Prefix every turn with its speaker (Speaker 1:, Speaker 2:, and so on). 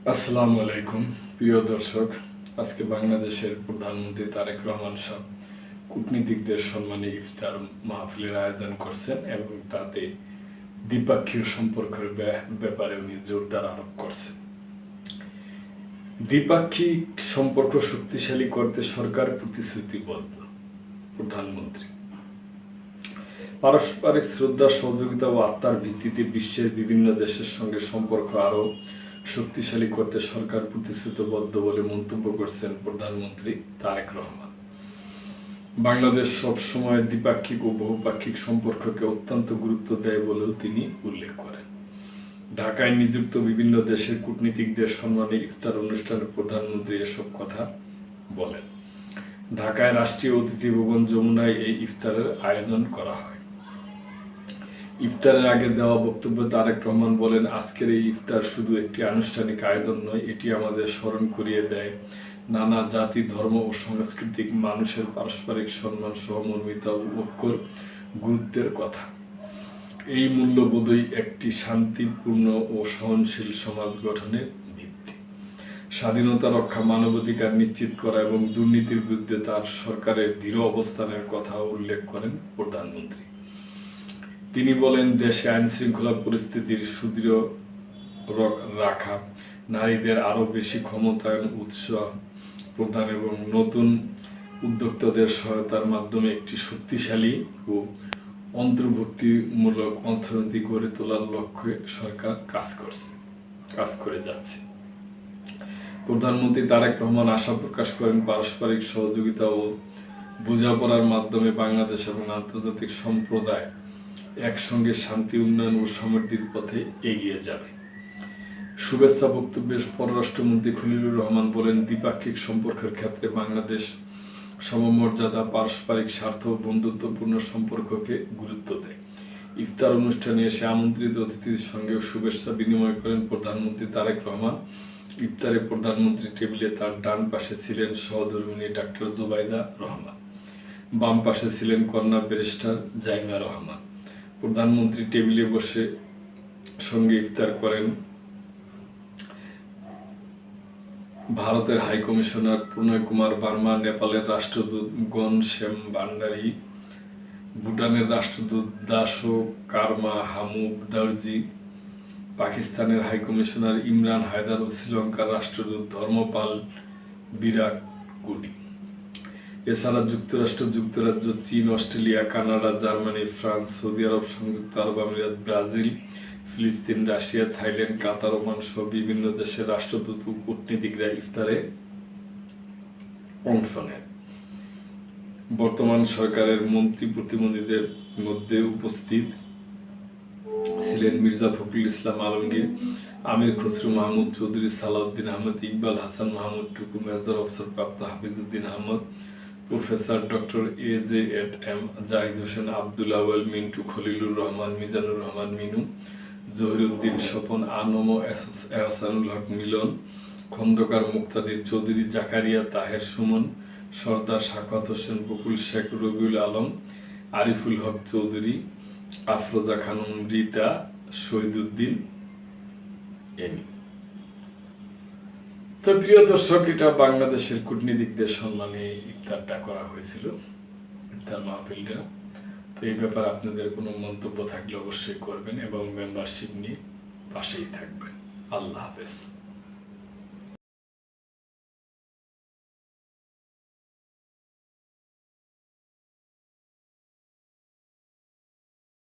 Speaker 1: আসসালামু আলাইকুম প্রিয় দর্শক। আজকে বাংলাদেশের প্রধানমন্ত্রী তারেক রহমান সাহেব কূটনীতিকদের সম্মানে ইফতার মাহফিলের আয়োজন করছেন এবং তাতে দ্বিপাক্ষিক সম্পর্কের ব্যাপারে উনি জোরদার আরোপ করছেন। দ্বিপাক্ষিক সম্পর্ক শক্তিশালী করতে সরকার প্রতিশ্রুতিবদ্ধ। প্রধানমন্ত্রী পারস্পরিক শ্রদ্ধা, সহযোগিতা ও আত্মার ভিত্তিতে বিশ্বের বিভিন্ন দেশের সঙ্গে সম্পর্ক আরও শক্তিশালী করতে সরকার প্রতিশ্রুতিবদ্ধ বলে মন্তব্য করেছেন প্রধানমন্ত্রী তারেক রহমান। বাংলাদেশ সবসময় দ্বিপাক্ষিক ও বহুপাক্ষিক সম্পর্ককে অত্যন্ত গুরুত্ব দেয় বলেও তিনি উল্লেখ করেন। ঢাকায় নিযুক্ত বিভিন্ন দেশের কূটনীতিকদের সম্মানে ইফতার অনুষ্ঠানে প্রধানমন্ত্রী এসব কথা বলেন। ঢাকায় রাষ্ট্রীয় অতিথি ভবন যমুনায় এই ইফতারের আয়োজন করা হয়। ইফতারের আগে দেওয়া বক্তব্যে তারেক রহমান বলেন, আজকের এই ইফতার শুধু একটি আনুষ্ঠানিক আয়োজন নয়, এটি আমাদের স্মরণ করিয়ে দেয় নানা জাতি, ধর্ম ও সাংস্কৃতিক মানুষের পারস্পরিক সম্মান, সহমর্মিতা ও ঐক্যর গুরুত্বের কথা। এই মূল্যবোধই একটি শান্তিপূর্ণ ও সহনশীল সমাজ গঠনের ভিত্তি। স্বাধীনতা রক্ষা, মানবাধিকার নিশ্চিত করা এবং দুর্নীতির বিরুদ্ধে তার সরকারের দৃঢ় অবস্থানের কথা উল্লেখ করেন প্রধানমন্ত্রী। তিনি বলেন, দেশে আইনশৃঙ্খলা পরিস্থিতির সুদৃঢ় রাখা, নারীদের আরও বেশি ক্ষমতায়ন, উৎসাহ প্রদান এবং নতুন উদ্যোক্তাদের সহায়তার মাধ্যমে একটি শক্তিশালী ও অন্তর্ভুক্তিমূলক অর্থনীতি গড়ে তোলার লক্ষ্যে সরকার কাজ করে যাচ্ছে। প্রধানমন্ত্রী তারেক রহমান আশা প্রকাশ করেন, পারস্পরিক সহযোগিতা ও বোঝাপড়ার মাধ্যমে বাংলাদেশ এবং আন্তর্জাতিক সম্প্রদায় একসঙ্গে শান্তি, উন্নয়ন ও সমৃদ্ধির পথে এগিয়ে যাবে। শুভেচ্ছা বক্তব্যে পররাষ্ট্রমন্ত্রী খলিলুর রহমান বলেন, দ্বিপাক্ষিক সম্পর্কের ক্ষেত্রে বাংলাদেশ সমমর্যাদা, পারস্পরিক স্বার্থ ও বন্ধুত্বপূর্ণ সম্পর্ককে গুরুত্ব দেয়। ইফতার অনুষ্ঠানে এসে আমন্ত্রিত অতিথিদের সঙ্গেও শুভেচ্ছা বিনিময় করেন প্রধানমন্ত্রী তারেক রহমান। ইফতারে প্রধানমন্ত্রীর টেবিলে তার ডান পাশে ছিলেন সহধর্মিণী ডাক্তার জুবাইদা রহমান, বাম পাশে ছিলেন কন্যা ব্যারিস্টার জাইমা রহমান। প্রধানমন্ত্রী টেবিলে বসে সঙ্গে ইফতার করেন ভারতের হাইকমিশনার প্রণয় কুমার বার্মা, নেপালের রাষ্ট্রদূত গনশেম ভান্ডারী, ভুটানের রাষ্ট্রদূত দাসো কারমা হামুব দর্জি, পাকিস্তানের হাইকমিশনার ইমরান হায়দার ও শ্রীলঙ্কার রাষ্ট্রদূত ধর্মপাল বিরাকুডি। এছাড়া যুক্তরাষ্ট্র, যুক্তরাজ্য, চীন, Australia, Canada, Germany, France, Saudi Arab, সংযুক্ত আরব আমিরাত, ব্রাজিল, ফিলিস্তিন, রাশিয়া, থাইল্যান্ড, কাতার, ওমান সহ বিভিন্ন দেশের রাষ্ট্রদূত ও কূটনীতিকরা ইফতারে অংশ নেন। বর্তমান সরকারের মন্ত্রী প্রতিনিধিদের মধ্যে উপস্থিত ছিলেন মির্জা ফখরুল ইসলাম আলমগীর, আমির খসরু মাহমুদ চৌধুরী, সালাউদ্দিন আহমেদ, ইকবাল হাসান মাহমুদ টুকু, মেজর অবসরপ্রাপ্ত Hafizuddin Ahmed, professor doctor AJM Zahid Hossain, Abdul Awal Mintu, Khalilur Rahman, Mizanur Rahman Minu, Zahiruddin Swapan, ANM, Ehsanul Haque Milon, Khandaker Muktadir Chowdhury, Zakaria, Taher Sumon, Sardar Sakhawat Hossain, Bakul Sheikh, Rabiul Alam, Ariful Haque Chowdhury, Afroza Khanam, Rita, Shahiduddin Eni. তো প্রিয় দর্শক, এটা বাংলাদেশের কূটনীতিকদের সম্মানে ইফতারটা করা হয়েছিল, ইফতার মাহফিলটা। তো এই ব্যাপারে আপনাদের কোনো মন্তব্য থাকলে অবশ্যই করবেন এবং মেম্বারশিপ নিয়ে পাশেই থাকবেন। আল্লাহ হাফেজ।